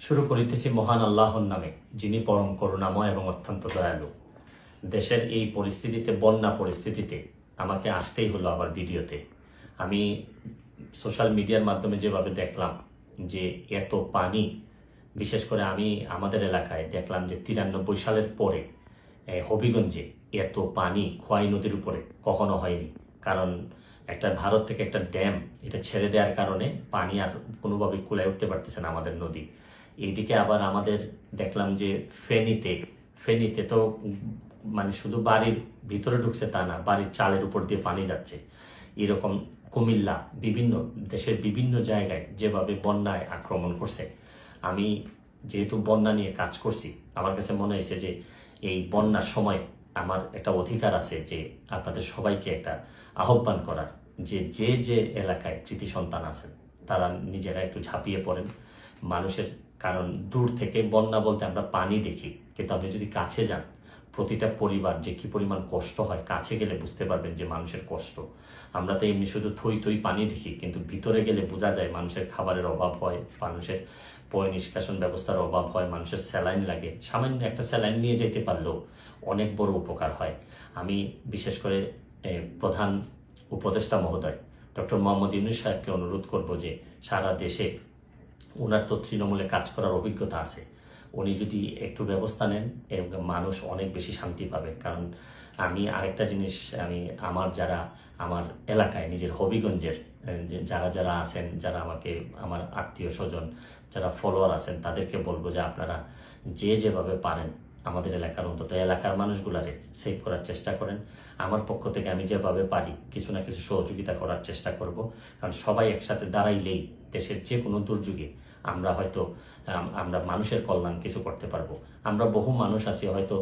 শুরু করিতেছি মহান আল্লাহর নামে, যিনি পরম করুণাময় এবং অত্যন্ত দয়ালু। দেশের এই পরিস্থিতিতে, বন্যা পরিস্থিতিতে আমাকে আসতেই হলো আবার ভিডিওতে। আমি সোশ্যাল মিডিয়ার মাধ্যমে যেভাবে দেখলাম যে এত পানি, বিশেষ করে আমি আমাদের এলাকায় দেখলাম যে 93 সালের পরে হবিগঞ্জে এত পানি খোয়াই নদীর উপরে কখনো হয়নি। কারণ একটা ভারত থেকে একটা ড্যাম এটা ছেড়ে দেওয়ার কারণে পানি আর কোনোভাবে কুলায় উঠতে পারতেছে না আমাদের নদী। এইদিকে আবার আমাদের দেখলাম যে ফেনীতে তো মানে শুধু বাড়ির ভিতরে ঢুকছে তা না, বাড়ির চালের উপর দিয়ে পানি যাচ্ছে। এরকম কুমিল্লা, বিভিন্ন দেশের বিভিন্ন জায়গায় যেভাবে বন্যায় আক্রমণ করছে। আমি যেহেতু বন্যা নিয়ে কাজ করছি, আমার কাছে মনে হয়েছে যে এই বন্যার সময় আমার একটা অধিকার আছে যে আপনাদের সবাইকে একটা আহ্বান করার, যে যে যে এলাকায় কৃতি সন্তান আছেন তারা নিজেরা একটু ঝাঁপিয়ে পড়েন মানুষের। কারণ দূর থেকে বন্যা বলতে আমরা পানি দেখি, কিন্তু আপনি যদি কাছে যান, প্রতিটা পরিবার যে কি পরিমাণ কষ্ট হয়, কাছে গেলে বুঝতে পারবেন যে মানুষের কষ্ট। আমরা তো এমনি শুধু থই থই পানি দেখি, কিন্তু ভিতরে গেলে বোঝা যায় মানুষের খাবারের অভাব হয়, মানুষের পয় নিষ্কাশন ব্যবস্থার অভাব হয়, মানুষের স্যালাইন লাগে। সামান্য একটা স্যালাইন নিয়ে যেতে পারলেও অনেক বড় উপকার হয়। আমি বিশেষ করে প্রধান উপদেষ্টা মহোদয় ডক্টর মোহাম্মদ ইউনূস সাহেবকে অনুরোধ করব যে সারা দেশে, ওনার তো তৃণমূলে কাজ করার অভিজ্ঞতা আছে, উনি যদি একটু ব্যবস্থা নেন এবং মানুষ অনেক বেশি শান্তি পাবে। কারণ আমি আরেকটা জিনিস, আমার এলাকায় নিজের হবিগঞ্জের যারা যারা আছেন, যারা আমাকে, আমার আত্মীয় স্বজন, যারা ফলোয়ার আছেন, তাদেরকে বলবো যে আপনারা যেভাবে পারেন আমাদের এলাকার, অন্তত এলাকার মানুষগুলারে সেভ করার চেষ্টা করেন। আমার পক্ষ থেকে আমি যেভাবে পারি কিছু না কিছু সহযোগিতা করার চেষ্টা করব। কারণ সবাই একসাথে দাঁড়াইলেই দেশের যে কোনো দুর্যোগে আমরা মানুষের কল্যাণ কিছু করতে পারবো। আমরা বহু মানুষ আছি, হয়তো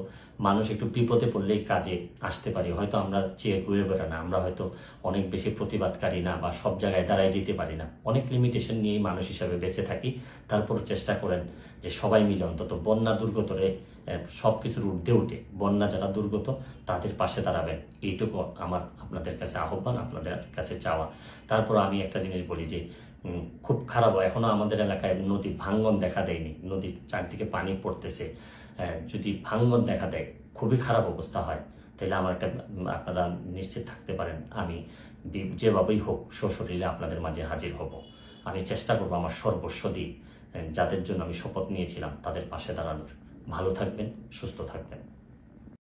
মানুষ একটু বিপদে পড়লেই কাজে আসতে পারি, হয়তো আমরা চেয়ে ঘুরে বেড়া না, আমরা হয়তো অনেক বেশি প্রতিবাদকারী না, বা সব জায়গায় দাঁড়ায় যেতে পারি না, অনেক লিমিটেশন নিয়েই মানুষ হিসাবে বেঁচে থাকি। তারপর চেষ্টা করেন যে সবাই মিলে অন্তত বন্যা দুর্গতরে সব কিছুর ঊর্ধ্বে উঠে বন্যা যারা দুর্গত তাদের পাশে দাঁড়াবেন, এইটুকু আমার আপনাদের কাছে আহ্বান, আপনাদের কাছে চাওয়া। তারপর আমি একটা জিনিস বলি যে খুব খারাপ, এখনো আমাদের এলাকায় নদী ভাঙ্গন দেখা দেয়নি, নদীর চারদিকে পানি পড়তেছে। যদি ভাঙ্গন দেখা দেয়, খুবই খারাপ অবস্থা হয়, তাহলে আমার আপনারা নিশ্চিত থাকতে পারেন আমি যেভাবেই হোক সশরীরে আপনাদের মাঝে হাজির হব। আমি চেষ্টা করবো আমার সর্বস্ব দিয়ে যাদের জন্য আমি শপথ নিয়েছিলাম তাদের পাশে দাঁড়ানোর। ভালো থাকবেন, সুস্থ থাকবেন।